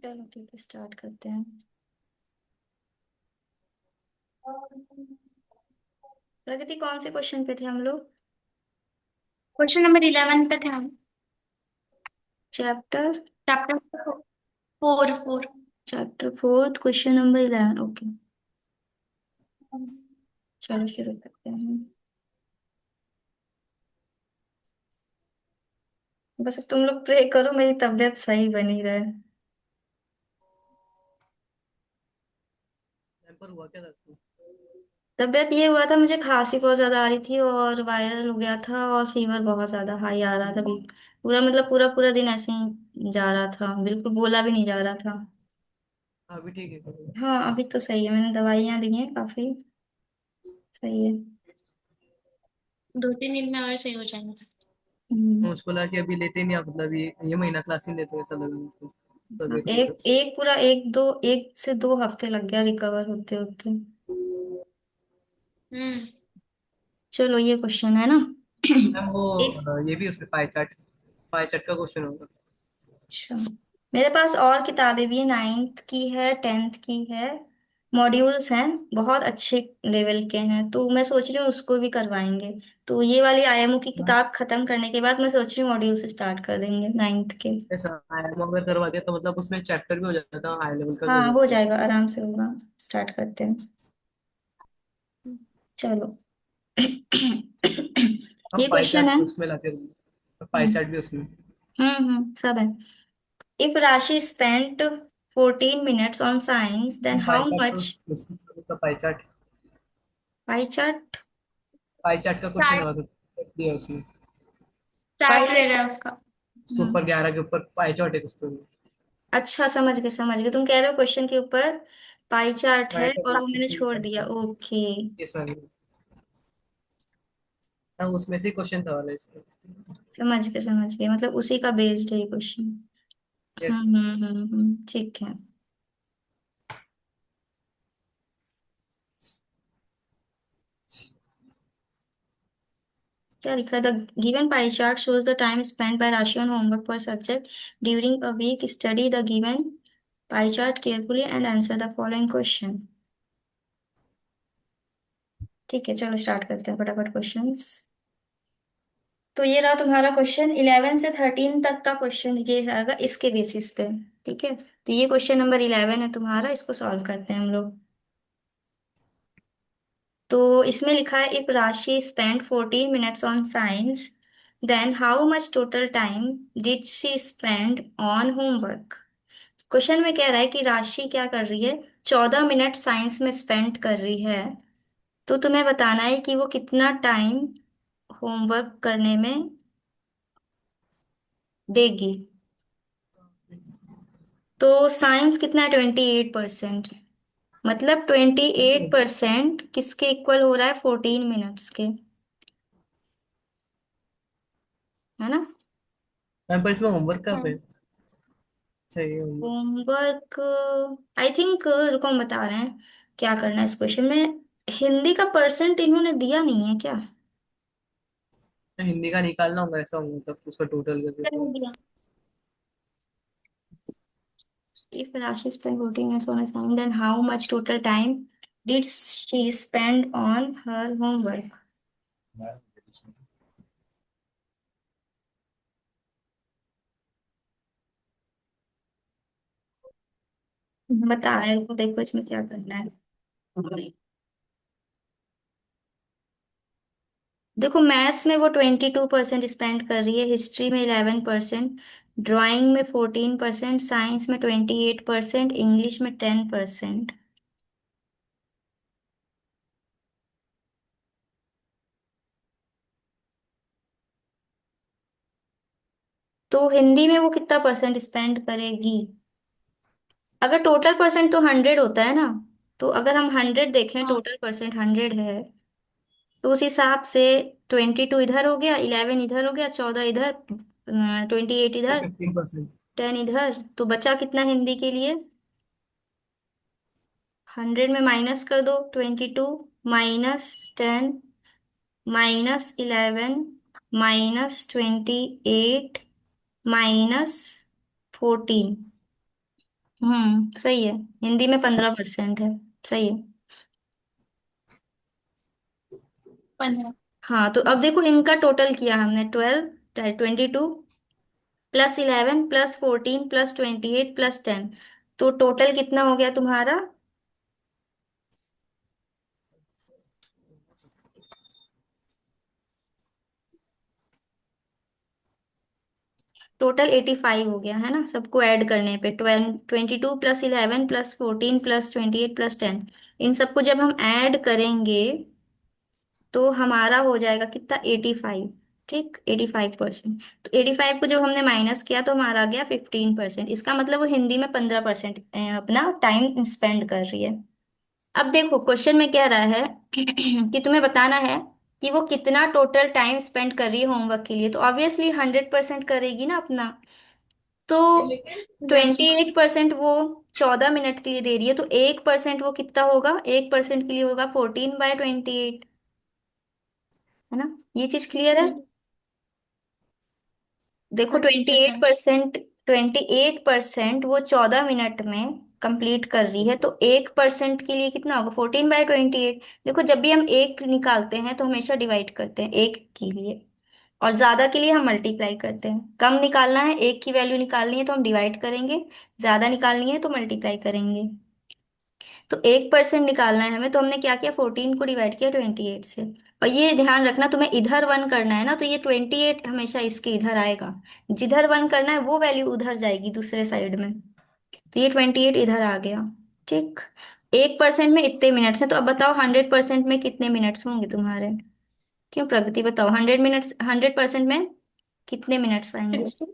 चलो ठीक है, स्टार्ट करते हैं। प्रगति, कौन से क्वेश्चन पे थे हम लोग? क्वेश्चन नंबर 11 पे थे हम। Chapter chapter 4 4। Chapter fourth, question number 11। Okay, चलो शुरू करते हैं। बस अब तुम लोग प्रे करो मेरी तबीयत सही बनी रहे। पेपर हुआ क्या था आपको? तबीयत ये हुआ था, मुझे खांसी बहुत ज्यादा आ रही थी और वायरल हो गया था और फीवर बहुत ज्यादा हाई आ रहा था भी। पूरा मतलब पूरा पूरा दिन ऐसे ही जा रहा था, बिल्कुल बोला भी नहीं जा रहा था। अभी ठीक है करो। हाँ अभी तो सही है, मैंने दवाइयाँ ली हैं, काफी सही है। 2 3 दिन में और सही हो जाएंगे। मुझको लगा कि अभी लेते ही नहीं आप, मतलब ये महीना क्लास ही नहीं लेते, ऐसा लगा मुझको तबीयत की एक वजह से। एक पूरा एक दो, 1 से 2 हफ्ते लग गया रिकवर होते होते। हम्म। चलो ये क्वेश्चन है ना। मैम वो एक, ये भी उसमें पाई चार्ट का क्वेश्चन होगा। अच्छा, मेरे पास और किताबें भी हैं, 9th की है, 10th की है। मॉड्यूल्स हैं, बहुत अच्छे लेवल के हैं, तो मैं सोच रही हूँ उसको भी करवाएंगे। तो ये वाली आईएमओ की किताब खत्म करने के बाद मैं सोच रही हूँ मॉड्यूल से स्टार्ट कर देंगे 9th के। ऐसा आईएम अगर करवा दिया तो मतलब उसमें चैप्टर भी हो जाता, हाई लेवल का भी हो हाँ हो जाता। जाएगा, आराम से होगा। स्टार्ट करते हैं, चलो। हम ये पाई क्वेश्चन है। चार्ट उसमें लाते, पाई हम्म चार्ट भी उसमें। सब है। इफ राशि spent 14 minutes on science, then how pie chart तो much? उसका pie chart, pie chart. Pie chart का क्वेश्चन चार्ट होगा तो दिया उसमें। Pie chart chart. रहेगा उसका। उसके ऊपर 11 के ऊपर पाई चार्ट है उसके ऊपर। अच्छा समझ गए समझ गए, तुम कह रहे हो क्वेश्चन के ऊपर पाई चार्ट है पाई और वो चार्ट मैंने उसमें छोड़ पाई दिया। Chart okay. Yes ma'am. हाँ उसमें से क्वेश्चन था वाला इसका। समझ गए, मतलब उसी का बेस्ड है ये क्वेश्चन। यस। ठीक है। क्या लिखा है? The given pie chart shows the time spend by Rashi on homework per subject during a week. Study the given pie chart carefully and answer the following question. ठीक है, चलो स्टार्ट करते हैं फटाफट क्वेश्चंस। तो ये रहा तुम्हारा क्वेश्चन 11 से 13 तक का क्वेश्चन, ये रहेगा इसके बेसिस पे। ठीक है, तो ये क्वेश्चन नंबर 11 है तुम्हारा, इसको सॉल्व करते हैं हम लोग। तो इसमें लिखा है if Rashi spend 14 minutes on science, then how much total time did she spend on homework. Question में कह रहा है कि राशि क्या कर रही है, 14 मिनट साइंस में स्पेंड कर रही है। तो तुम्हें बताना है कि वो कितना टाइम होमवर्क करने में देगी। तो साइंस कितना है, 28%। मतलब 28% किसके इक्वल हो रहा है, 14 मिनट्स के, है ना। मैम पर इसमें होमवर्क कब है? हम्म। चाहिए होमवर्क। होमवर्क, आई थिंक, रुको हम बता रहे हैं क्या करना है इस क्वेश्चन में। हिंदी का परसेंट इन्होंने दिया नहीं है क्या? हिंदी का निकालना होगा ऐसा होगा, मतलब उसका टोटल करके कर तो। दिया। If Rashi spent 14 minutes on assignment, then how much total time did she spend on her homework? बता रहे हैं, देखो इसमें क्या करना है। देखो मैथ्स में वो 22% स्पेंड कर रही है, हिस्ट्री में 11%, ड्राइंग में 14%, साइंस में 28%, इंग्लिश में 10%। तो हिंदी में वो कितना परसेंट स्पेंड करेगी? अगर टोटल परसेंट तो 100 होता है ना, तो अगर हम 100 देखें, हाँ। टोटल परसेंट 100 है, तो उस हिसाब से 22 इधर हो गया, 11 इधर हो गया, 14 इधर, 28 तो इधर, 15%। 10 इधर, तो बचा कितना हिंदी के लिए? 100 में माइनस कर दो, 22 माइनस 10, -11 -28 -14। सही है। हिंदी में 15% है। सही है। 15। हाँ, तो अब देखो इनका टोटल किया हमने 12 22 +11 +14 +28 +10। तो टोटल कितना हो गया तुम्हारा? टोटल 85 हो गया है ना, सबको ऐड करने पे। 22 +11 +14 +28 +10, इन सबको जब हम ऐड करेंगे तो हमारा हो जाएगा कितना? 85। ठीक, 85%। तो 85 को जब हमने माइनस किया तो हमारा आ गया 15%। इसका मतलब वो हिंदी में 15% अपना टाइम स्पेंड कर रही है। अब देखो क्वेश्चन में क्या रहा है कि तुम्हें बताना है कि वो कितना टोटल टाइम स्पेंड कर रही है होमवर्क के लिए। तो ऑब्वियसली 100% करेगी ना अपना। तो यस 28% वो 14 मिनट के लिए दे रही है, तो 1% वो कितना होगा? 1% के लिए होगा 14/28। है ना? ये चीज क्लियर है? मैम। देखो हाँ जी ट्वेंटी सर एट हाँ। परसेंट 28% वो 14 मिनट में कंप्लीट कर रही है, तो 1% के लिए कितना होगा? 14/28। देखो जब भी हम एक निकालते हैं तो हमेशा डिवाइड करते हैं एक के लिए, और ज्यादा के लिए हम मल्टीप्लाई करते हैं। कम निकालना है, एक की वैल्यू निकालनी है तो हम डिवाइड करेंगे, ज्यादा निकालनी है तो मल्टीप्लाई करेंगे। तो 1% निकालना है हमें, तो हमने क्या किया? 14 को डिवाइड किया 28 से। और ये ध्यान रखना, तुम्हें इधर 1 करना है ना, तो ये 28 हमेशा इसके इधर आएगा। जिधर 1 करना है वो वैल्यू उधर जाएगी दूसरे साइड में। तो ये 28 इधर आ गया। ठीक। 1% में इतने मिनट्स हैं, तो अब बताओ 100% में कितने मिनट्स होंगे तुम्हारे? क्यों प्रगति, बताओ 100 मिनट्स, 100% में कितने मिनट्स आएंगे? 60।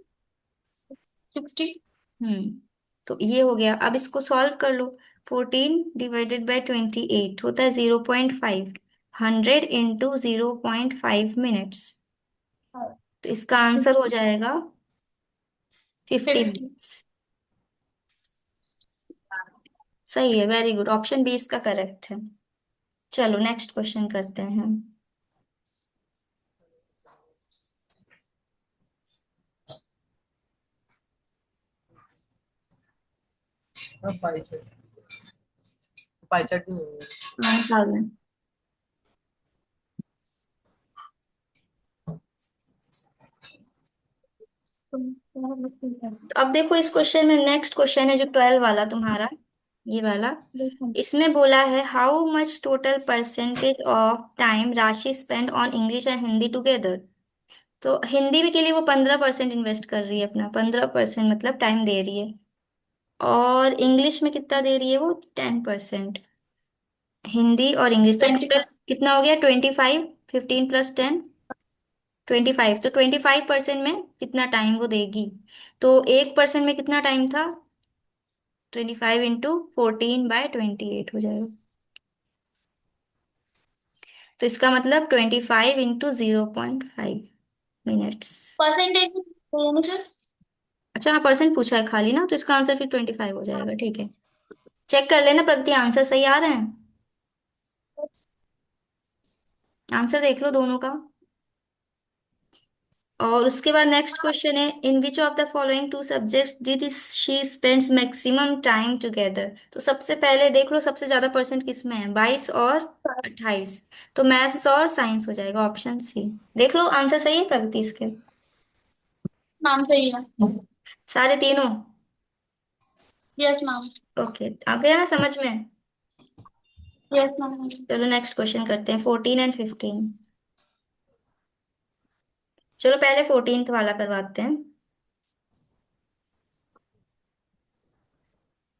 60। हम्म तो ये हो गया। अब इसको सॉल्व कर लो। 14 ÷ 28 होता है 0.5। 100 × 0.5 मिनट्स। तो इसका आंसर हो 60। जाएगा 50।50 मिनट्स। सही है, वेरी गुड। ऑप्शन बी इसका करेक्ट है। चलो नेक्स्ट क्वेश्चन करते हैं। हाँ, पाई चार्ट भी होगा। हाँ, निकाल लें। तो अब देखो इस क्वेश्चन में, नेक्स्ट क्वेश्चन है जो 12 वाला तुम्हारा, ये वाला। इसमें बोला है how much total percentage of time Rashi spend on English and Hindi together. तो हिंदी में के लिए वो 15% इन्वेस्ट कर रही है, अपना 15% मतलब टाइम दे रही है। और इंग्लिश में कितना दे रही है वो? 10%। हिंदी और इंग्लिश तो टोटल 25। कितना हो गया? 25। 15 + 10 25। तो 25% में कितना टाइम वो देगी? तो 1% में कितना टाइम था? 25 × 14/28 हो जाएगा। तो इसका मतलब 25 × 0.5 मिनट्स। Percentage sir. अच्छा हाँ, परसेंट पूछा है खाली ना, तो इसका आंसर फिर 25 हो जाएगा। ठीक है, चेक कर लेना प्रगति, आंसर सही आ रहे हैं? आंसर देख लो दोनों का। और उसके बाद नेक्स्ट क्वेश्चन है, in which of the following two subject did she spends maximum time together. तो सबसे पहले देख लो सबसे ज्यादा परसेंट किस में है, 22 और 28। तो मैथ्स और साइंस हो जाएगा, ऑप्शन सी। देख लो आंसर सही है प्रगति इसके? मैम सही है। सारे तीनों? Yes ma'am. ओके, आ गया ना समझ में? Yes ma'am. चलो नेक्स्ट क्वेश्चन करते हैं, 14 एंड 15। चलो पहले 14th वाला करवाते हैं।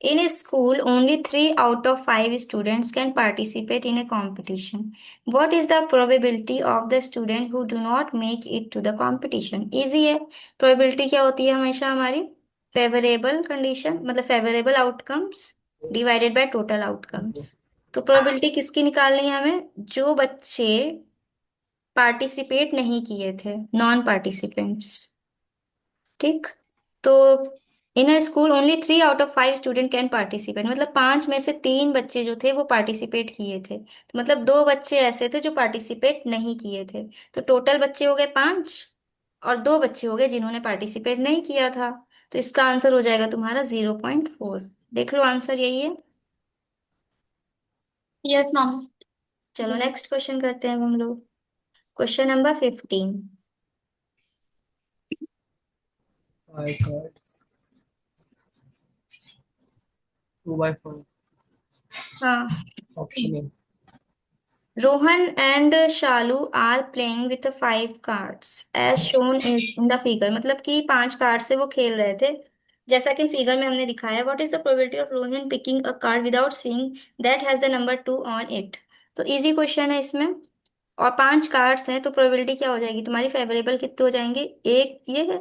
In a school, only 3 out of 5 students can participate in a competition. What is the probability of the student who do not make it to the competition? Easy है। Probability क्या होती है हमेशा हमारी? Favorable condition मतलब favorable outcomes divided by total outcomes। तो probability किसकी निकालनी है हमें? जो बच्चे पार्टिसिपेट नहीं किए थे, नॉन पार्टिसिपेंट्स। ठीक। तो in a school only 3 out of 5 student can participate, मतलब 5 में से 3 बच्चे जो थे वो पार्टिसिपेट किए थे, तो मतलब 2 बच्चे ऐसे थे जो पार्टिसिपेट नहीं किए थे। तो टोटल बच्चे हो गए 5, और 2 बच्चे हो गए जिन्होंने पार्टिसिपेट नहीं किया था। तो इसका आंसर हो जाएगा तुम्हारा 0.4। देख लो आंसर यही है। Yes ma'am. चलो नेक्स्ट क्वेश्चन करते हैं अब हम लोग। Question number 15। 5 कार्ड 2/4 हाँ। ऑप्शन है। Rohan and Shalu are playing with 5 cards as shown in the figure, मतलब कि 5 कार्ड से वो खेल रहे थे जैसा कि फिगर में हमने दिखाया। What is the probability of Rohan picking a card without seeing that has the number 2 on it. तो इजी क्वेश्चन है इसमें, और 5 कार्ड्स हैं तो प्रोबेबिलिटी क्या हो जाएगी तुम्हारी, फेवरेबल कितने हो जाएंगे, एक ये है।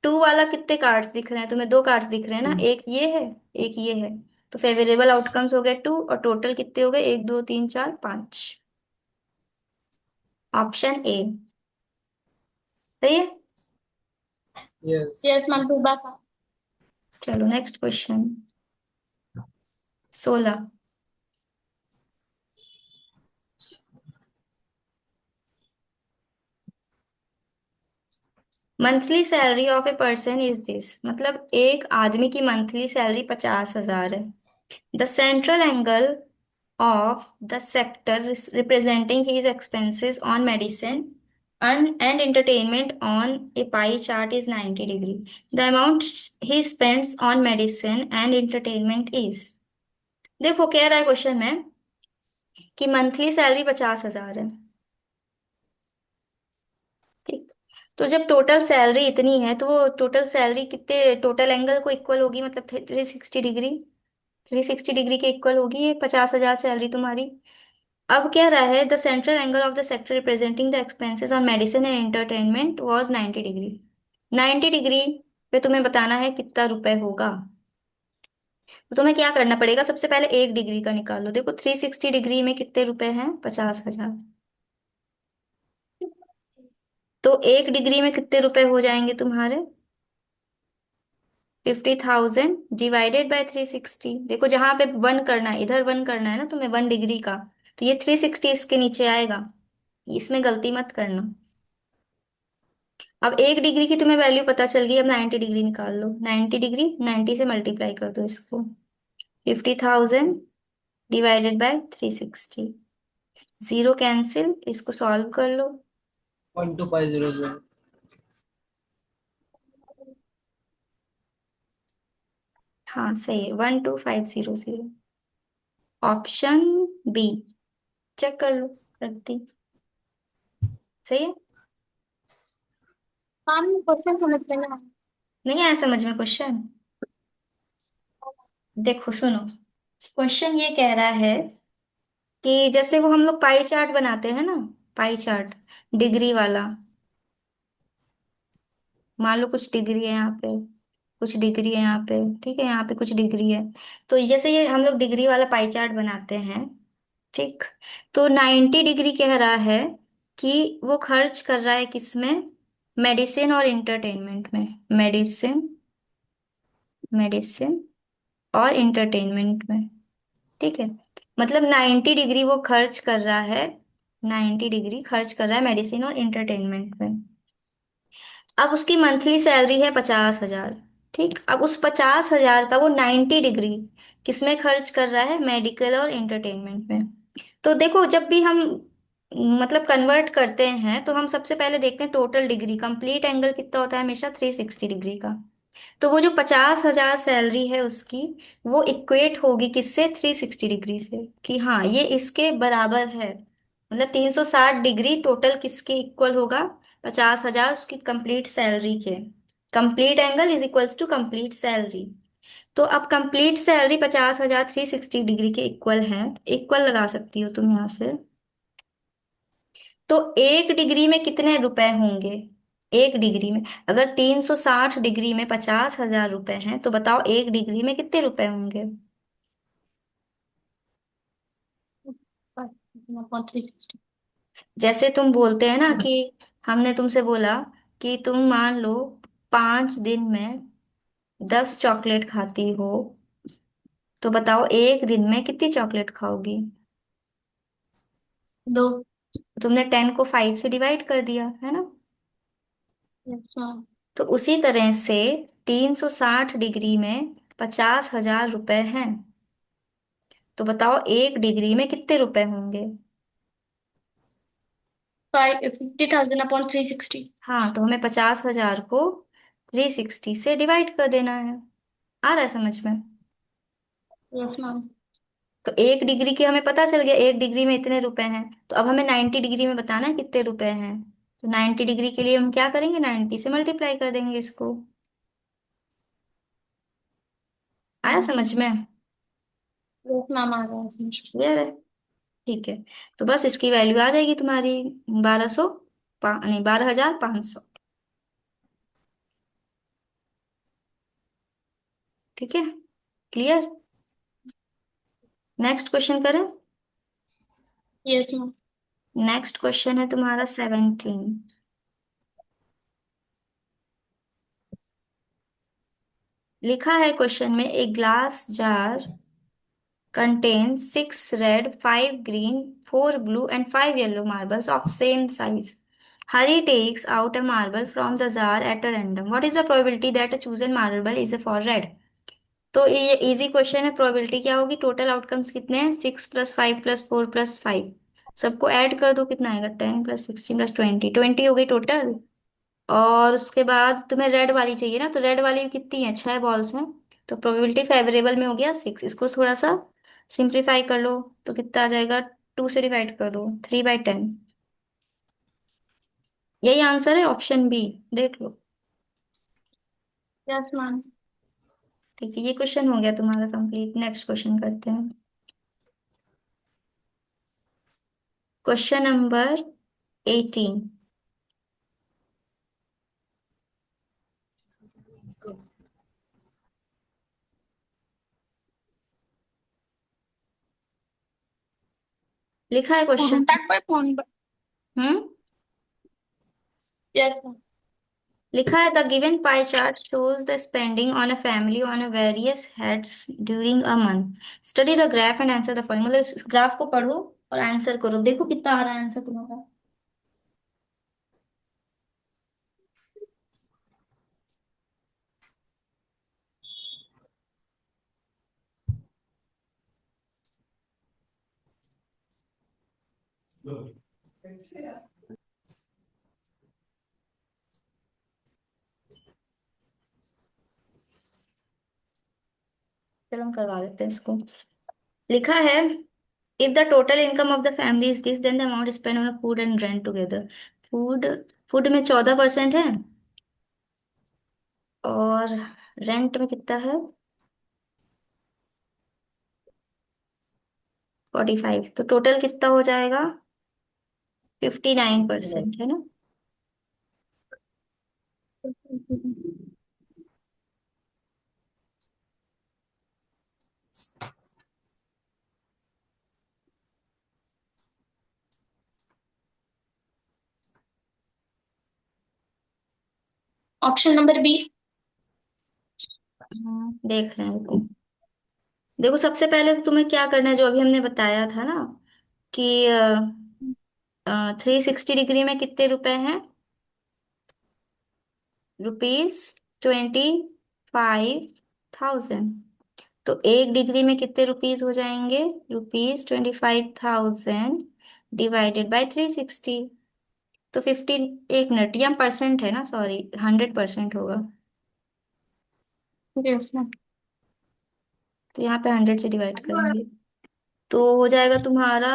2 वाला कितने कार्ड्स दिख रहे हैं तुम्हें, 2 कार्ड्स दिख रहे हैं ना, एक ये है, एक ये है। तो फेवरेबल आउटकम्स हो गए 2, और टोटल कितने हो गए, 1 2 3 4 5। ऑप्शन ए सही है। यस। Yes ma'am, 2/5। चलो next question. 16। Monthly salary of a person is this, मतलब एक आदमी की मंथली सैलरी 50,000 है। The central angle of the sector representing his expenses on medicine and entertainment on a pie chart is 90 degree. The amount he spends on medicine and entertainment is, देखो कह रहा है question में कि monthly salary 50,000 है, ठीक। तो जब टोटल सैलरी इतनी है तो वो टोटल सैलरी कितने टोटल एंगल को इक्वल होगी, मतलब 360 डिग्री, 360 डिग्री के इक्वल होगी ये 50,000 सैलरी तुम्हारी। अब क्या रहा है, the central angle of the sector representing the expenses on medicine and entertainment was 90 degree. 90 degree पे तुम्हें बताना है कितना रुपए होगा। तो तुम्हें क्या करना पड़ेगा, सबसे पहले 1 डिग्री का निकाल लो। देखो 360 डिग्री में कितने रुपए हैं, 50,000। तो 1 डिग्री में कितने रुपए हो जाएंगे तुम्हारे, 50,000 डिवाइडेड बाय 360। देखो जहां पे 1 करना है, इधर 1 करना है ना तुम्हें 1 डिग्री का, तो ये 360 इसके नीचे आएगा, इसमें गलती मत करना। अब 1 डिग्री की तुम्हें वैल्यू पता चल गई, अब 90 डिग्री निकाल लो। 90 डिग्री 90 से मल्टीप्लाई कर दो इसको, 50,000 डिवाइडेड बाय 360। जीरो कैंसिल, इसको सॉल्व कर लो। 12500। हाँ सही है, 12500। ऑप्शन बी, चेक कर लो रद्दी, सही है। मैम क्वेश्चन समझ लेना मैम। नहीं आया समझ में क्वेश्चन, देखो सुनो। क्वेश्चन ये कह रहा है कि जैसे वो हम लोग पाई चार्ट बनाते हैं ना, पाई चार्ट डिग्री वाला, मान लो कुछ डिग्री है यहाँ पे, कुछ डिग्री है यहाँ पे, ठीक है, यहाँ पे कुछ डिग्री है। तो जैसे ये हम लोग डिग्री वाला पाई चार्ट बनाते हैं, ठीक। तो 90 डिग्री कह रहा है कि वो खर्च कर रहा है किसमें, मेडिसिन और इंटरटेनमेंट में, मेडिसिन, मेडिसिन और इंटरटेनमेंट में, ठीक है। मतलब 90 डिग्री वो खर्च कर रहा है, 90 डिग्री खर्च कर रहा है मेडिसिन और इंटरटेनमेंट में। अब उसकी मंथली सैलरी है 50,000, ठीक। अब उस 50,000 का वो 90 डिग्री किसमें खर्च कर रहा है, मेडिकल और एंटरटेनमेंट में। तो देखो जब भी हम मतलब कन्वर्ट करते हैं तो हम सबसे पहले देखते हैं टोटल डिग्री, कंप्लीट एंगल कितना होता है हमेशा 360 डिग्री का। तो वो जो 50,000 सैलरी है उसकी, वो इक्वेट होगी किससे, 360 डिग्री से, कि हाँ ये इसके बराबर है। मतलब 360 डिग्री टोटल किसके इक्वल होगा, 50,000 उसकी कंप्लीट सैलरी के। Complete angle is equals to complete salary. तो अब कंप्लीट सैलरी 50,000 360 डिग्री के इक्वल है, इक्वल लगा सकती हो तुम यहाँ से। तो 1 डिग्री में कितने रुपए होंगे, 1 डिग्री में, अगर 360 डिग्री में 50,000 रुपए हैं तो बताओ 1 डिग्री में कितने रुपए होंगे। बस अपॉन 360। जैसे तुम बोलते हैं ना कि हमने तुमसे बोला कि तुम मान लो 5 दिन में 10 चॉकलेट खाती हो तो बताओ एक दिन में कितनी चॉकलेट खाओगी। दो। तुमने 10 को 5 से डिवाइड कर दिया है ना। Yes ma'am. तो उसी तरह से 360 डिग्री में 50,000 रुपए हैं। तो बताओ एक डिग्री में कितने रुपए होंगे। 50,000 अपॉन 360। हाँ, तो हमें 50,000 को 360 से डिवाइड कर देना है। आ रहा है समझ में। Yes ma'am. तो एक डिग्री की हमें पता चल गया, एक डिग्री में इतने रुपए हैं। तो अब हमें 90 डिग्री में बताना है कितने रुपए हैं। तो 90 डिग्री के लिए हम क्या करेंगे, 90 से मल्टीप्लाई कर देंगे इसको। आया समझ में। यस मैम, आ रहा है समझ। क्लियर है। ठीक है। तो बस इसकी वैल्यू आ जाएगी तुम्हारी 1200, नहीं 12,500। ठीक है। क्लियर। नेक्स्ट क्वेश्चन करें। Yes ma'am. नेक्स्ट क्वेश्चन है तुम्हारा 17। लिखा है क्वेश्चन में, a glass jar contains 6 red, 5 green, 4 blue, and 5 yellow marbles of same size. Hari takes out a marble from the jar at a random. What is the probability that a chosen marble is for red? तो ये easy question है। Probability क्या होगी, total outcomes कितने हैं, 6 + 5 + 4 + 5। सबको add कर दो, कितना आएगा, 10 + 16 + 20, 20 हो गई टोटल। और उसके बाद तुम्हें रेड वाली चाहिए ना, तो रेड वाली कितनी है, 6 बॉल्स हैं। तो प्रोबेबिलिटी फेवरेबल में हो गया 6। इसको थोड़ा सा सिंप्लीफाई कर लो तो कितना आ जाएगा, 2 से डिवाइड कर दो, 3/10। यही आंसर है, ऑप्शन बी। देख लो। Yes ma'am. ठीक है, ये क्वेश्चन हो गया तुम्हारा कंप्लीट। नेक्स्ट क्वेश्चन करते हैं। Question number 18। लिखा है question. Contact by phone. Hmm. Yes ma'am. लिखा है, the given pie chart shows the spending on a family on a various heads during a month. Study the graph and answer the following. मतलब इस graph को पढ़ो और answer करो, देखो कितना आ रहा है आंसर तुम्हारा। चलो हम करवा देते हैं इसको। लिखा है, if the total income of the family is this then the amount spend on food and rent together. Food, food में 14% है, और रेंट में कितना है, 45। तो टोटल कितना हो जाएगा, 59% है ना। Option number B. देख रहे हैं रुको। देखो सबसे पहले तो तुम्हें क्या करना है, जो अभी हमने बताया था ना, कि 360 डिग्री में कितने रुपए हैं, ₹25,000। तो एक डिग्री में कितने रुपीज हो जाएंगे, ₹25,000 डिवाइडेड बाय 360। तो 15, 1 मिनट, या परसेंट है ना, सॉरी 100% होगा। Yes ma'am. तो यहाँ पे 100 से डिवाइड करेंगे तो हो जाएगा तुम्हारा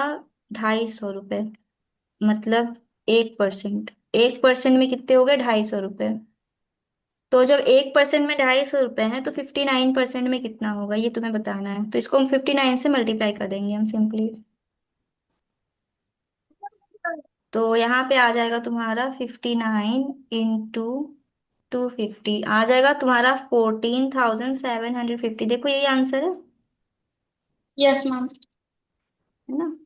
₹250। मतलब 1%, 1% में कितने हो गए, ₹250। तो जब 1% में ₹250 है तो 59% में कितना होगा, ये तुम्हें बताना है। तो इसको हम 59 से मल्टीप्लाई कर देंगे हम सिंपली। तो यहाँ पे आ जाएगा तुम्हारा 59 × 250, आ जाएगा तुम्हारा 14,750। देखो यही आंसर यस मैम। है ना।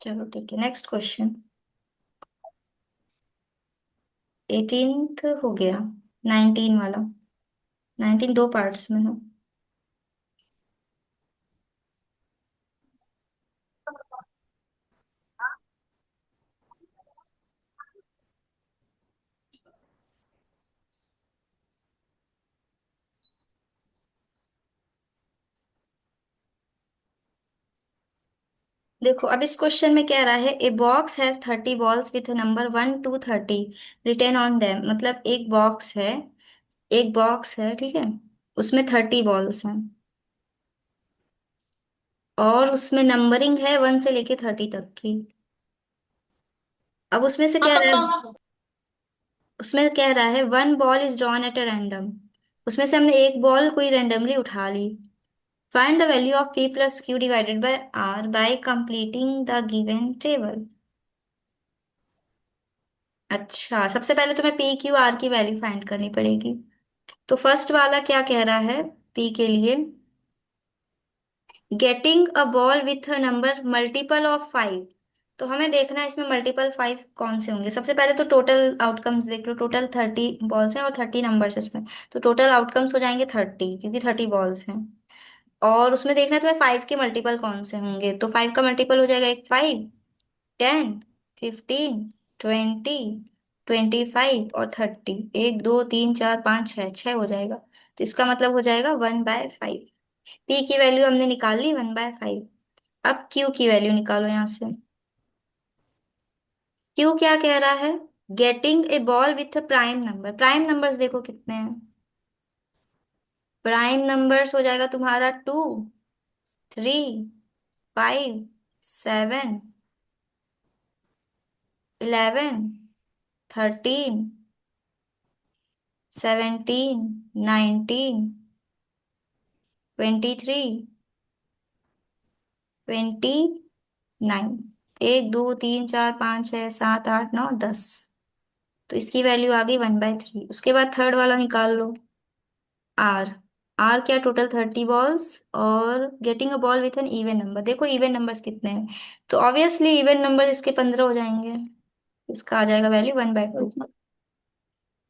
चलो ठीक है, नेक्स्ट क्वेश्चन। 18th हो गया, 19 वाला। 19 दो पार्ट्स में है। देखो अब इस क्वेश्चन में कह रहा है a box has 30 balls with number 1 to 30 written on them. मतलब एक बॉक्स है, ठीक है, उसमें 30 बॉल्स हैं और उसमें नंबरिंग है 1 से लेके 30 तक की। अब हाँ पापा। उसमें कह रहा है one ball is drawn at a random. उसमें से हमने एक बॉल कोई रैंडमली उठा ली। Find the value of P plus Q divided by R by completing the given table. अच्छा, सबसे पहले तुम्हें पी क्यू आर की वैल्यू फाइंड करनी पड़ेगी। तो फर्स्ट वाला क्या कह रहा है पी के लिए, getting a ball with a number multiple of 5। तो हमें देखना है इसमें मल्टीपल 5 कौन से होंगे। सबसे पहले तो टोटल आउटकम्स देख लो। टोटल 30 बॉल्स हैं और 30 नंबर्स इसमें। तो टोटल आउटकम्स हो जाएंगे 30, क्योंकि 30 बॉल्स हैं। और उसमें देखना है तुम्हें 5 के मल्टीपल कौन से होंगे। तो 5 का मल्टीपल हो जाएगा एक 5, 10, 15, 20, 25 और 30। 1 2 3 4 5 6, 6 हो जाएगा। तो इसका मतलब हो जाएगा 1/5। पी की वैल्यू हमने निकाल ली 1/5। अब क्यू की वैल्यू निकालो यहां से। क्यू क्या कह रहा है, getting a ball with prime number. Prime numbers देखो कितने हैं। प्राइम नंबर्स हो जाएगा तुम्हारा 2, 3, 5, 7, 11, 13, 17, 19, 23, 29। 1 2 3 4 5 6 7 8 9 10। तो इसकी वैल्यू आ गई 1/3। उसके बाद थर्ड वाला निकाल लो, आर। आर क्या, टोटल 30 बॉल्स और getting a ball with an even number. देखो इवन नंबर्स कितने हैं, तो ऑब्वियसली इवन नंबर इसके 15 हो जाएंगे। इसका आ जाएगा वैल्यू 1/2। Yes, ma'am.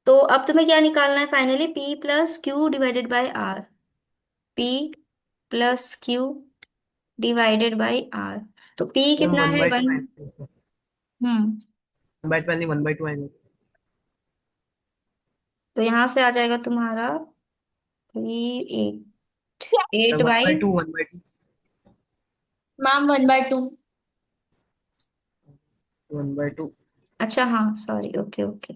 तो अब तुम्हें क्या निकालना है finally, P plus Q divided by R. P plus Q divided by R. तो पी मैम कितना वन है बाई टू 1। आएगा। हम्म। 1/12 नहीं, 1/2 आएगा। तो यहां से आ जाएगा तुम्हारा 8, 8 one by. By two 1/2। Ma'am 1/2। One by two. अच्छा हाँ सॉरी, ओके ओके।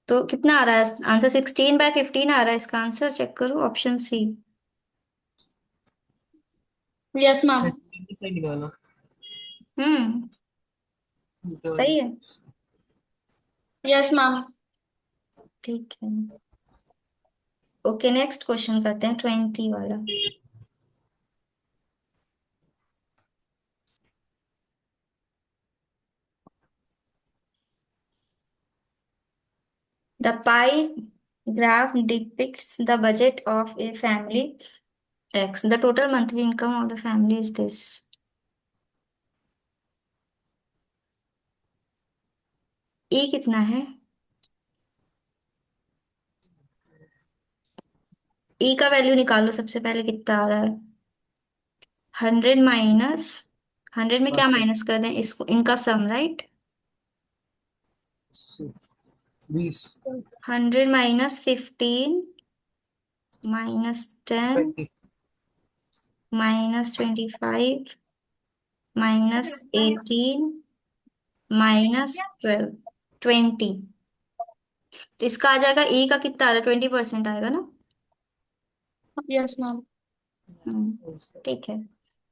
तो कितना आ रहा है आंसर, 16/15 आ रहा है इसका आंसर। चेक करो ऑप्शन सी। Yes ma'am. सही निकाला। हम्म। तो सही है। Yes ma'am. ठीक है। ओके नेक्स्ट क्वेश्चन करते हैं 20 वाला। The pi graph depicts the budget of a family X. The total monthly income of the family is this. E कितना है, E का वैल्यू निकालो सबसे पहले कितना आ रहा है। 100 माइनस, 100 में क्या 5 माइनस कर दें इसको, इनका सम राइट। 20। 100 - 15 -10 20। -25 -18 -12, 20। तो इसका आ जाएगा ए का कितना आ रहा है, 20% आएगा ना। Yes ma'am. हम्म। ठीक है।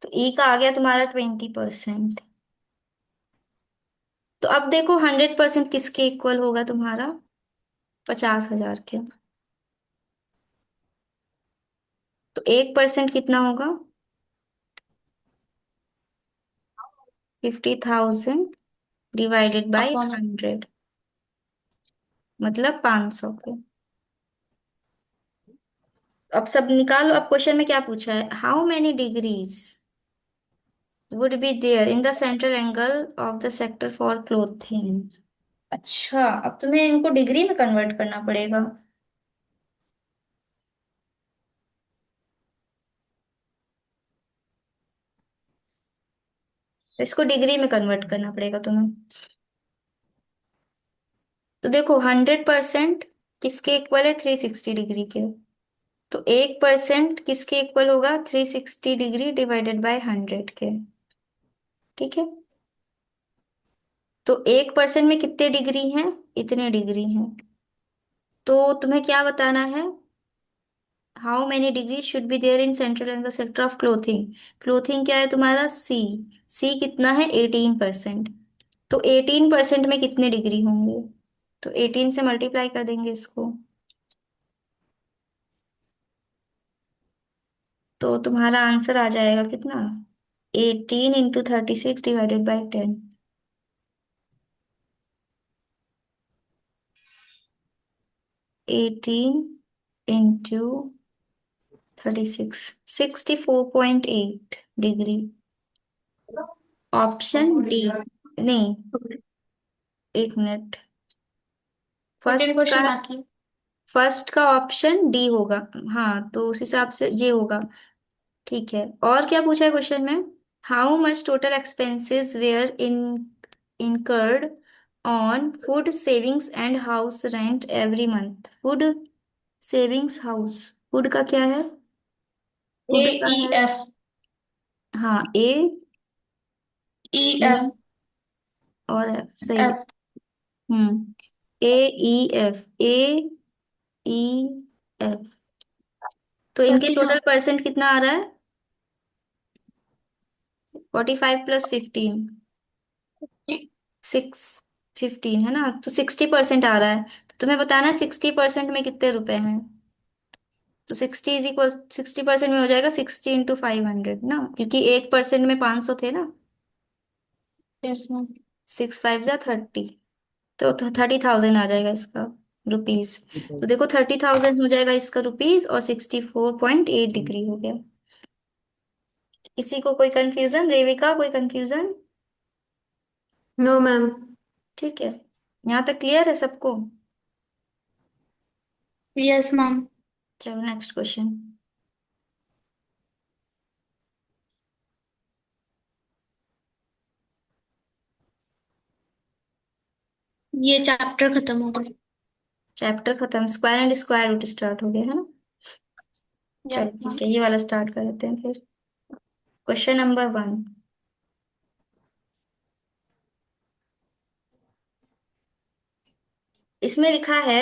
तो ए का आ गया तुम्हारा 20%। तो अब देखो 100% किसके इक्वल होगा तुम्हारा, 50,000 के। तो 1% कितना होगा, 50,000 डिवाइडेड बाई अपॉन। 100, मतलब 500 के। अब सब निकालो। अब क्वेश्चन में क्या पूछा है, how many degrees would be there in the central angle of the sector for clothing. अच्छा अब तुम्हें इनको डिग्री में कन्वर्ट करना पड़ेगा। तो इसको डिग्री में कन्वर्ट करना पड़ेगा तुम्हें। तो देखो 100% किसके इक्वल है, 360 डिग्री के। तो 1% किसके इक्वल होगा, 360 डिग्री डिवाइडेड बाय 100 के। ठीक है। तो 1% में कितने डिग्री हैं, इतने डिग्री हैं। तो तुम्हें क्या बताना है, how many degree should be there in central and the sector of clothing. Clothing क्या है तुम्हारा, सी। सी कितना है, 18%। तो 18% में कितने डिग्री होंगे, तो 18 से मल्टीप्लाई कर देंगे इसको। तो तुम्हारा आंसर आ जाएगा कितना, 18 × 36 divided by 10। 18 × 36, 64.8 degree. Option D. नहीं, एक मिनट। सेकेंड फर्स्ट का क्वेश्चन बाकी। फर्स्ट का ऑप्शन डी होगा। हाँ, तो उस हिसाब से ये होगा। ठीक है, और क्या पूछा है क्वेश्चन में, how much total expenses were incurred on food savings and house rent every month. Food savings, house, food का क्या है, ए फूड का ई है। एफ। हाँ, ए, ई सी एफ। और एफ, सही है। एफ। हम्म, ए, ई, एफ, ए, ई, एफ। तो इनके थर्टी टोटल परसेंट कितना आ रहा है, 45 + 15, थाउजेंड 615 है ना, तो 60% आ रहा है। तो तुम्हें बताना है 60% में कितने रुपए हैं। तो 60% में हो जाएगा 60 × 500 ना, क्योंकि 1% में 500 थे ना। Yes ma'am. 6 5 = 30। तो 30,000 आ जाएगा इसका, रुपीज। तो देखो 30,000 हो जाएगा इसका रुपीज, और 64.8 डिग्री हो गया। किसी को कोई कंफ्यूजन, रेविका कोई कंफ्यूजन। No ma'am. ठीक है, यहाँ तक क्लियर है सबको। Yes ma'am. चलो नेक्स्ट क्वेश्चन। ये चैप्टर खत्म हो गया। चैप्टर खत्म, square and square root start हो गया है ना। यस चलो ठीक मैम। है, ये वाला स्टार्ट कर लेते हैं फिर। Question number 1। इसमें लिखा है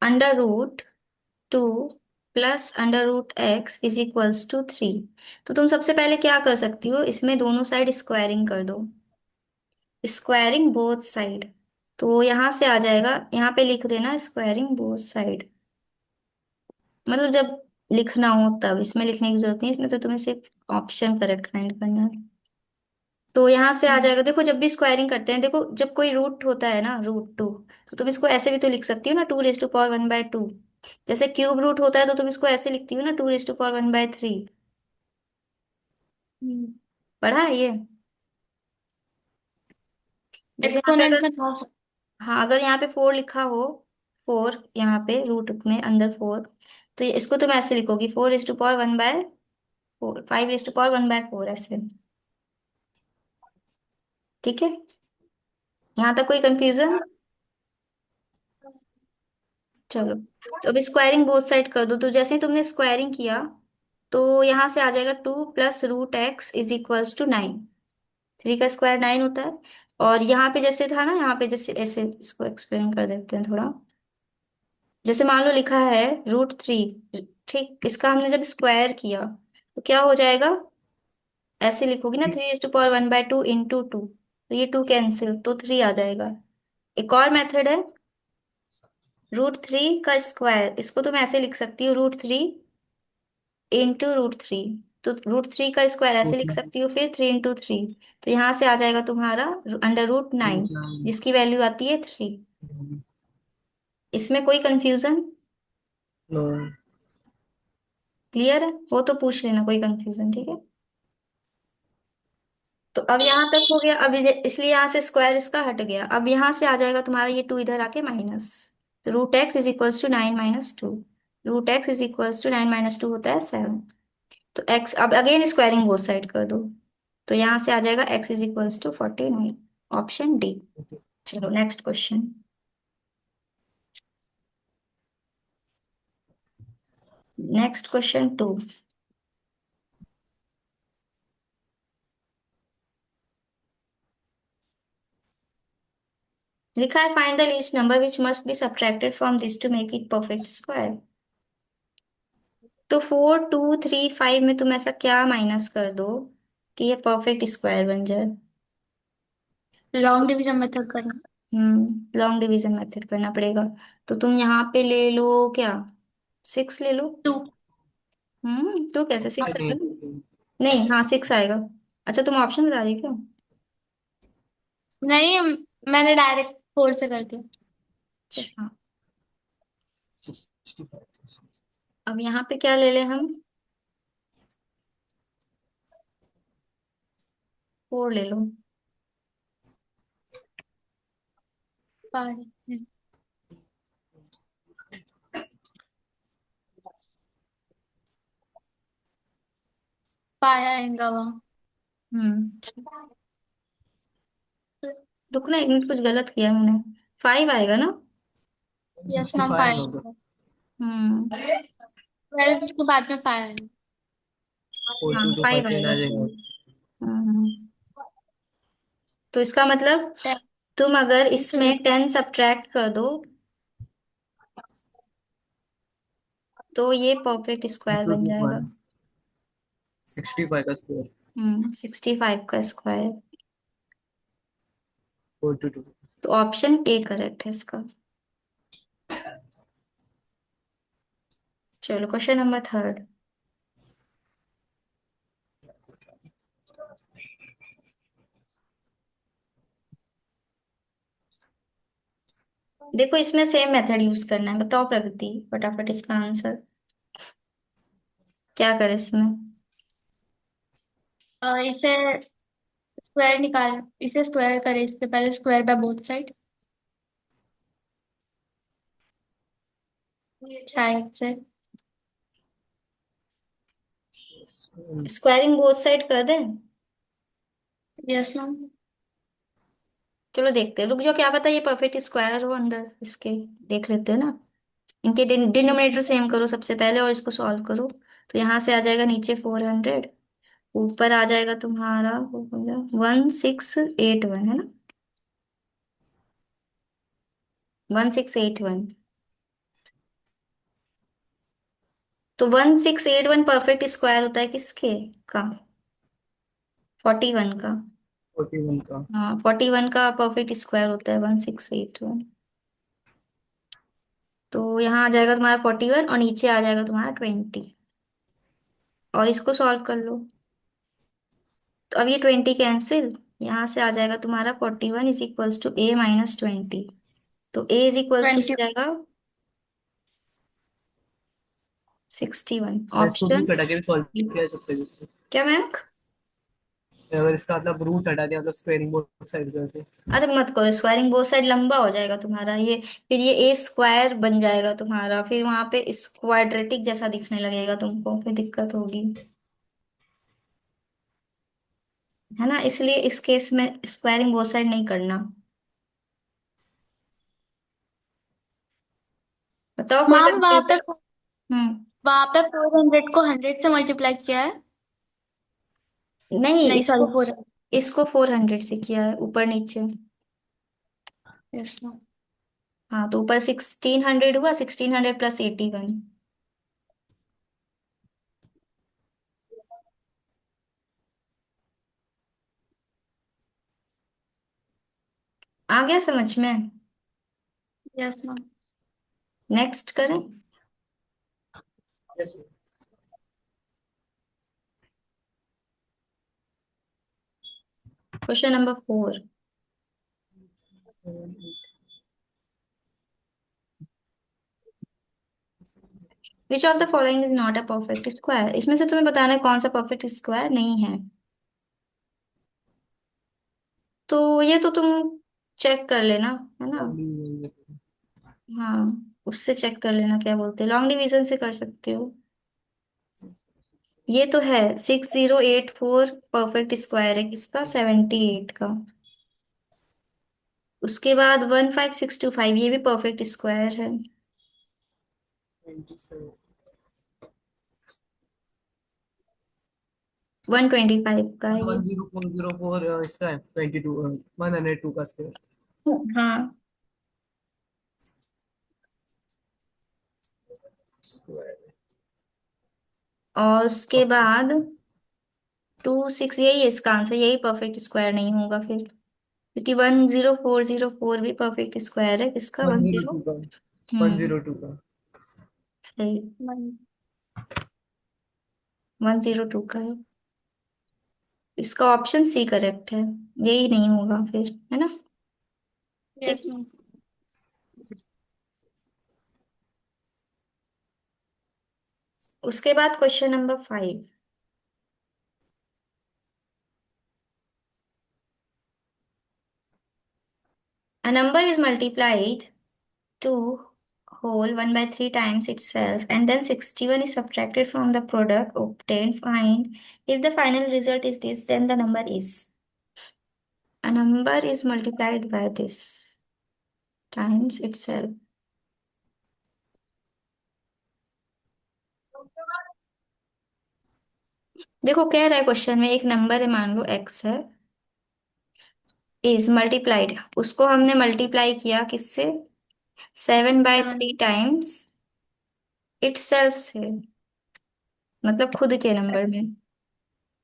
√2 प्लस √x = 3। तो तुम सबसे पहले क्या कर सकती हो, इसमें दोनों साइड स्क्वायरिंग कर दो, स्क्वायरिंग बोथ साइड। तो यहां से आ जाएगा, यहाँ पे लिख देना स्क्वायरिंग बोथ साइड। मतलब जब लिखना हो तब, इसमें लिखने की जरूरत नहीं, इसमें तो तुम्हें सिर्फ ऑप्शन करेक्ट फाइंड करना है। तो यहां से आ जाएगा, देखो जब भी स्क्वायरिंग करते हैं, देखो जब कोई रूट होता है ना, √2, तो तुम इसको ऐसे भी तो लिख सकती हो ना, 2⁻1/2। जैसे क्यूब रूट होता है तो तुम इसको ऐसे लिखती हो ना, 2⁻1/3। पढ़ा है ये। जैसे यहाँ पे एक्सपोनेंट अगर, में था सब। हाँ अगर यहाँ पे 4 लिखा हो, 4 यहाँ पे रूट में अंदर 4, तो इसको तुम ऐसे लिखोगी, 4⁻1/4, 5⁻1/4 ऐसे। ठीक है, यहाँ तक कोई कंफ्यूजन। चलो, तो अब स्क्वायरिंग बोथ साइड कर दो। तो जैसे ही तुमने स्क्वायरिंग किया, तो यहाँ से आ जाएगा 2 + √x = 9। 3 का स्क्वायर 9 होता है। और यहाँ पे जैसे था ना, यहाँ पे जैसे ऐसे, इसको एक्सप्लेन कर देते हैं थोड़ा। जैसे मान लो लिखा है √3, ठीक, इसका हमने जब स्क्वायर किया तो क्या हो जाएगा, ऐसे लिखोगी ना, 3⁻1/2 × 2। तो ये 2 कैंसिल, तो 3 आ जाएगा। एक और मेथड है, √3 का स्क्वायर, इसको तुम ऐसे लिख सकती हो, √3 × √3। तो √3 का स्क्वायर ऐसे लिख सकती हो, फिर 3 × 3। तो यहाँ से आ जाएगा तुम्हारा √9, जिसकी वैल्यू आती है 3। इसमें कोई कंफ्यूजन, क्लियर है, वो तो पूछ लेना कोई कंफ्यूजन, ठीक है। तो अब यहाँ तक हो गया, अब इसलिए यहाँ से स्क्वायर इसका हट गया। अब यहाँ से आ जाएगा तुम्हारा ये 2 इधर आके माइनस। तो √x = 9 - 2। √x = 9 - 2 होता है 7। तो x, अब अगेन स्क्वायरिंग बोथ साइड कर दो। तो यहाँ से आ जाएगा x is equals to 49, option D. चलो नेक्स्ट क्वेश्चन। Next question 2। लिखा है find the least number which must be subtracted from this to make it perfect square. तो 4 2 3 5 में तुम ऐसा क्या माइनस कर दो कि ये परफेक्ट स्क्वायर बन जाए। लॉन्ग डिवीजन मेथड करना। लॉन्ग डिवीजन मेथड करना पड़ेगा। तो तुम यहाँ पे ले लो क्या, 6 ले लो। 2। तो कैसे इससे 6 नहीं आएगा। नहीं, हाँ 6 आएगा। अच्छा तुम ऑप्शन बता रही हो क्यों। नहीं, मैंने डायरेक्ट 4 से कर दिया। अच्छा, अब यहाँ पे क्या ले ले हम, 4 ले लो। 5 आएगा वहाँ। हम्म रुकना, एक मिनट, कुछ गलत किया मैंने। 5 आएगा ना। यस सिक्सटी मैम, फाइव 5 होगा। आएगा। हम्म 12 उसके बाद में 5 आएगा। हाँ 5 42 to 49 आएगा आ सही। जाएगा। तो इसका मतलब 10 तुम अगर to इसमें 10 सब्ट्रैक्ट कर दो तो ये परफेक्ट स्क्वायर बन जाएगा। 65 का स्क्वायर। 65 का स्क्वायर। 42। तो ऑप्शन ए करेक्ट है इसका। चलो क्वेश्चन नंबर 3। देखो इसमें सेम मेथड यूज करना है, बताओ प्रगति फटाफट इसका आंसर क्या करे इसमें। और इसे स्क्वायर करे, इससे पहले स्क्वायर बाय बोथ साइड शायद से। स्क्वायरिंग बोथ साइड कर दें। Yes ma'am. चलो देखते हैं, रुक जाओ, क्या पता ये परफेक्ट स्क्वायर हो अंदर इसके। देख लेते हैं ना। इनके डिनोमिनेटर सेम करो सबसे पहले और इसको सॉल्व करो। तो यहाँ से आ जाएगा नीचे 400, ऊपर आ जाएगा तुम्हारा 1681, है ना। 1681। तो 1681 परफेक्ट स्क्वायर होता है किसके का, 41 का। 41 का। हाँ 41 का परफेक्ट स्क्वायर होता है 1681। तो यहाँ आ जाएगा तुम्हारा 41 और नीचे आ जाएगा तुम्हारा 20। और इसको सॉल्व कर लो। तो अब ये 20 कैंसिल, यहाँ से आ जाएगा तुम्हारा 41 is equals to a minus 20। तो a इज इक्वल्स टू 20। जाएगा 61, इसको ऑप्शन। रूट हटा के भी सॉल्व किया जा सकता है इसको। क्या मैम। अगर इसका मतलब रूट हटा दिया मतलब स्क्वायरिंग बोथ साइड करते हैं। अरे मत करो स्क्वायरिंग, बोथ साइड लंबा हो जाएगा तुम्हारा ये। फिर ये ए स्क्वायर बन जाएगा तुम्हारा, फिर वहां पे क्वाड्रेटिक जैसा दिखने लगेगा तुमको, फिर दिक्कत होगी। है ना, इसलिए इस केस में स्क्वायरिंग बोथ साइड नहीं करना। बताओ कोई मैम कंफ्यूजन। हम्म वहां पे 400 को 100 से मल्टीप्लाई किया है। नहीं, नहीं इसको सॉरी, 400। इसको 400 से किया है ऊपर नीचे। Yes ma'am. हाँ तो ऊपर 1600 हुआ, 1600 प्लस 81। आ गया समझ में। Yes ma'am. नेक्स्ट करें। Yes. Question number 4। Which of the following is not a perfect square. इसमें से तुम्हें बताना है कौन सा परफेक्ट स्क्वायर नहीं है। तो ये तो तुम चेक कर लेना, है ना। हाँ उससे चेक कर लेना, क्या बोलते हैं, लॉन्ग डिवीजन से कर सकते हो। ये तो है 6084 परफेक्ट स्क्वायर है किसका, 78 का। उसके बाद 15625 ये भी परफेक्ट स्क्वायर है। 27। 125 का है ये। 10404 इसका है, 22 102 का स्क्वायर। हाँ, स्क्वायर। और उसके बाद 26 यही है इसका आंसर, यही परफेक्ट स्क्वायर नहीं होगा फिर, क्योंकि 10404 भी परफेक्ट स्क्वायर है किसका, one one zero zero two का। वन हम्म जीरो टू का। सही, वन। 102 का है। इसका ऑप्शन सी करेक्ट है, यही नहीं होगा फिर, है ना। यस ठीक। मैम। उसके बाद question number 5। A number is multiplied to whole 1 by 3 times itself and then 61 is subtracted from the product obtained. Find if the final result is this, then the number is. A number is multiplied by this times itself. देखो कह रहा है question में, एक number है मान लो x है, is multiplied, उसको हमने मल्टीप्लाई किया किससे, 7/3 7। टाइम्स इटसेल्फ से, मतलब खुद के नंबर में,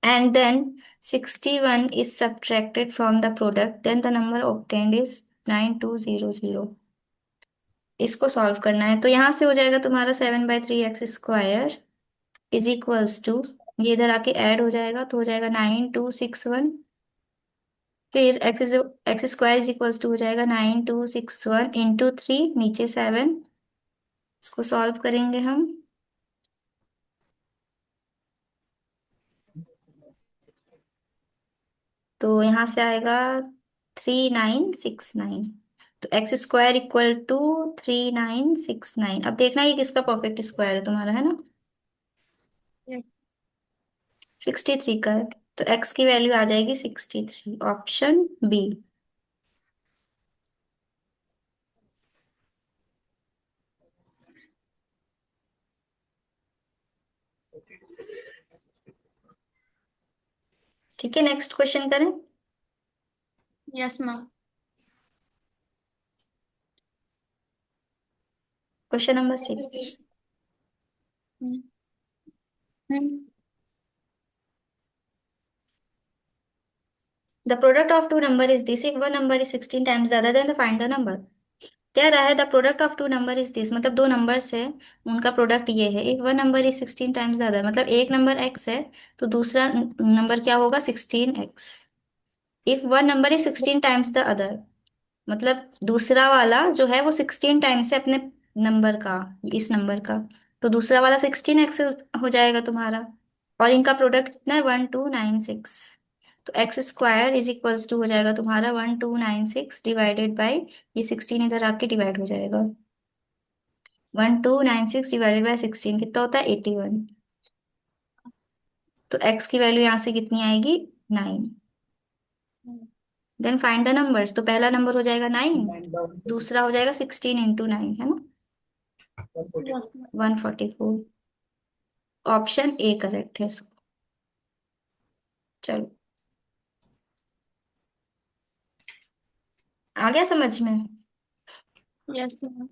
and then 61 is subtracted from the product, then the number obtained is 9200। इसको सॉल्व करना है, तो यहां से हो जाएगा तुम्हारा 7/3 x² इज इक्वल्स टू, ये इधर आके ऐड हो जाएगा तो हो जाएगा 9261, फिर x² इज इक्वल्स टू हो जाएगा 9261 इंटू 3, नीचे 7, इसको सॉल्व करेंगे हम, तो यहाँ से आएगा 3969। तो x² इक्वल टू 3969। अब देखना ये किसका परफेक्ट स्क्वायर है तुम्हारा, है ना। यस। 63 का है, तो x की वैल्यू आ जाएगी 63, ऑप्शन बी। ठीक है, नेक्स्ट क्वेश्चन करें। Yes ma'am. Question number 6। The product of two number is this, if one number is 16 times ज्यादा then the find the number. क्या रहा है, the product of two number is this, मतलब दो numbers है, उनका product ये है, if one number is 16 times ज्यादा, मतलब एक नंबर x है तो दूसरा नंबर क्या होगा, 16x। If one number is 16 times the other, मतलब दूसरा वाला जो है वो 16 टाइम्स है अपने नंबर का, इस नंबर का, तो दूसरा वाला 16x हो जाएगा तुम्हारा, और इनका प्रोडक्ट कितना है, 1296। तो x² इज इक्वल्स टू हो जाएगा तुम्हारा 1296 डिवाइडेड बाई, ये 16 इधर आके डिवाइड हो जाएगा, 1296 डिवाइडेड बाई 16 कितना होता है, 81। तो x की वैल्यू यहाँ से कितनी आएगी, 9। देन फाइंड द नंबर्स, तो पहला नंबर हो जाएगा 9, 9 दूसरा हो जाएगा 16 इंटू 9, है ना, 144। Yes ma'am. 144। Option A correct है इसका। चलो, आ गया समझ में। Yes ma'am.